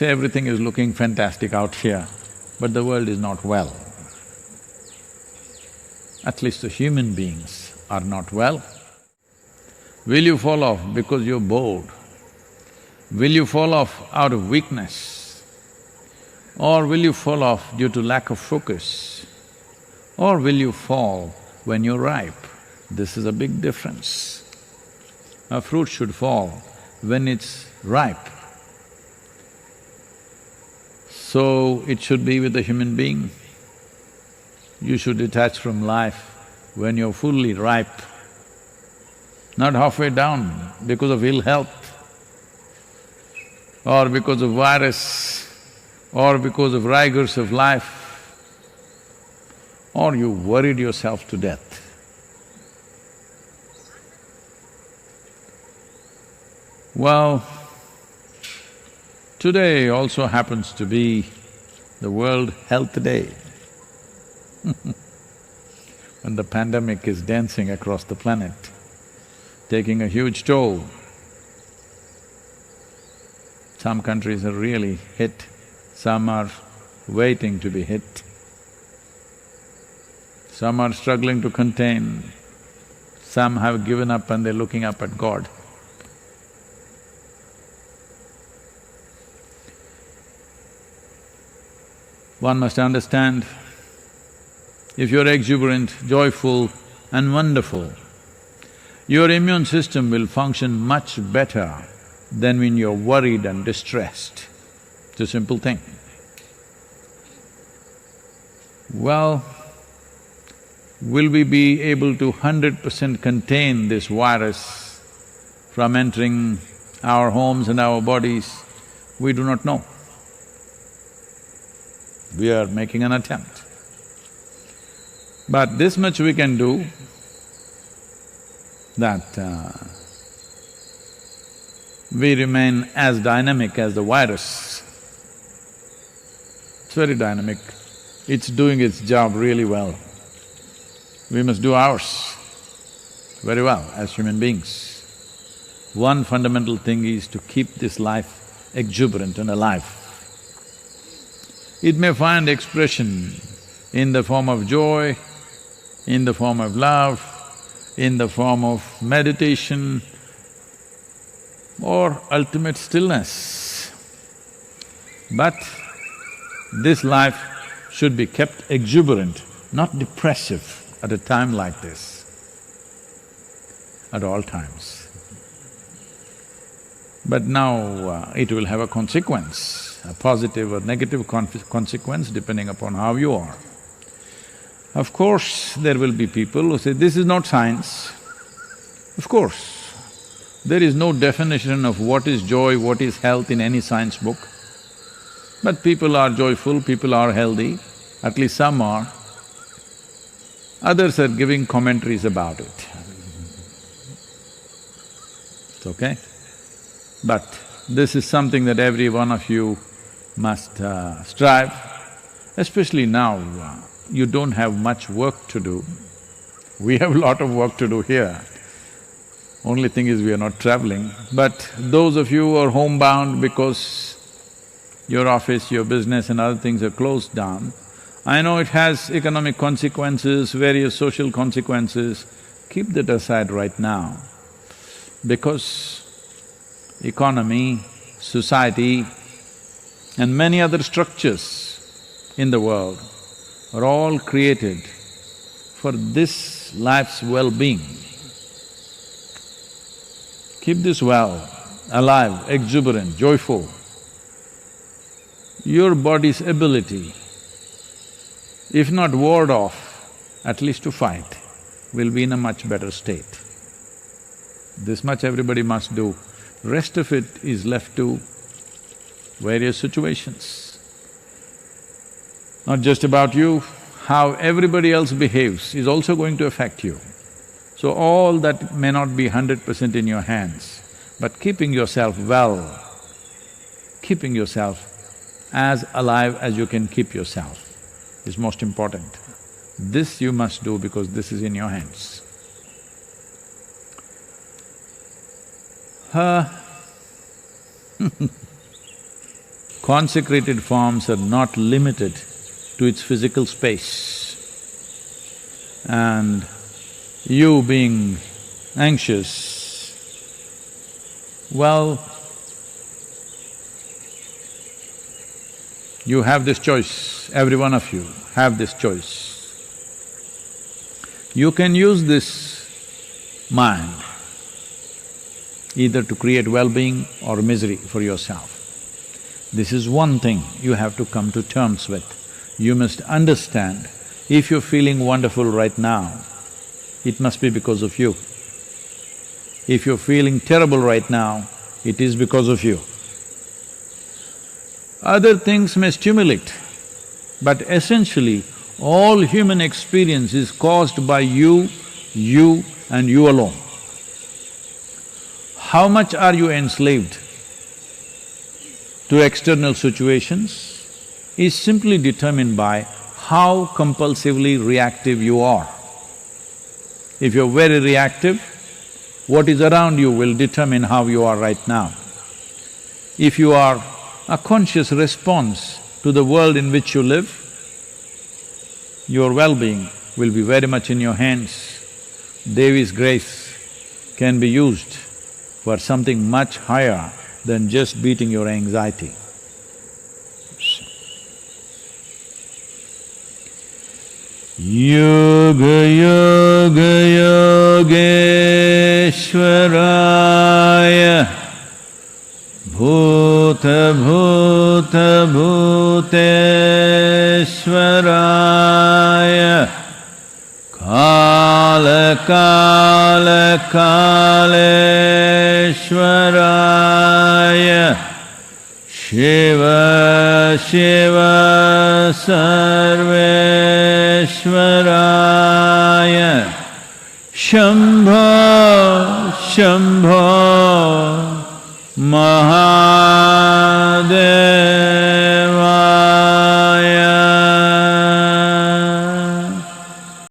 say everything is looking fantastic out here, but the world is not well. At least the human beings are not well. Will you fall off because you're bored? Will you fall off out of weakness? Or will you fall off due to lack of focus? Or will you fall when you're ripe? This is a big difference. A fruit should fall when it's ripe. So it should be with the human being. You should detach from life when you're fully ripe, not halfway down because of ill health, or because of virus, or because of rigors of life, or you worried yourself to death. Well, today also happens to be the World Health Day. When the pandemic is dancing across the planet, taking a huge toll. Some countries are really hit, some are waiting to be hit. Some are struggling to contain, some have given up and they're looking up at God. One must understand, if you're exuberant, joyful and wonderful, your immune system will function much better than when you're worried and distressed. It's a simple thing. Well, will we be able to 100% contain this virus from entering our homes and our bodies? We do not know. We are making an attempt. But this much we can do, that we remain as dynamic as the virus. It's very dynamic, it's doing its job really well. We must do ours very well as human beings. One fundamental thing is to keep this life exuberant and alive. It may find expression in the form of joy, in the form of love, in the form of meditation, or ultimate stillness. But this life should be kept exuberant, not depressive at a time like this, at all times. But now it will have a consequence, a positive or negative consequence depending upon how you are. Of course, there will be people who say, this is not science. Of course, there is no definition of what is joy, what is health in any science book. But people are joyful, people are healthy, at least some are. Others are giving commentaries about it. It's okay. But this is something that every one of you must strive, especially now. You don't have much work to do. We have a lot of work to do here. Only thing is we are not traveling. But those of you who are homebound because your office, your business and other things are closed down, I know it has economic consequences, various social consequences. Keep that aside right now, because economy, society and many other structures in the world are all created for this life's well-being. Keep this well, alive, exuberant, joyful. Your body's ability, if not ward off, at least to fight, will be in a much better state. This much everybody must do. Rest of it is left to various situations. Not just about you, how everybody else behaves is also going to affect you. So all that may not be 100% in your hands, but keeping yourself well, keeping yourself as alive as you can keep yourself is most important. This you must do because this is in your hands. consecrated forms are not limited to its physical space. And you being anxious, well, you have this choice, every one of you have this choice. You can use this mind either to create well-being or misery for yourself. This is one thing you have to come to terms with. You must understand, if you're feeling wonderful right now, it must be because of you. If you're feeling terrible right now, it is because of you. Other things may stimulate, but essentially, all human experience is caused by you and you alone. How much are you enslaved to external situations is simply determined by how compulsively reactive you are. If you're very reactive, what is around you will determine how you are right now. If you are a conscious response to the world in which you live, your well-being will be very much in your hands. Devi's grace can be used for something much higher than just beating your anxiety. Yoga Yoga Yogeshwaraya Bhuta Bhuta Bhuteshwaraya Kala Kala Kaleshwaraya Shiva Shiva Sarveshwaraya Shambho Shambho Mahadeva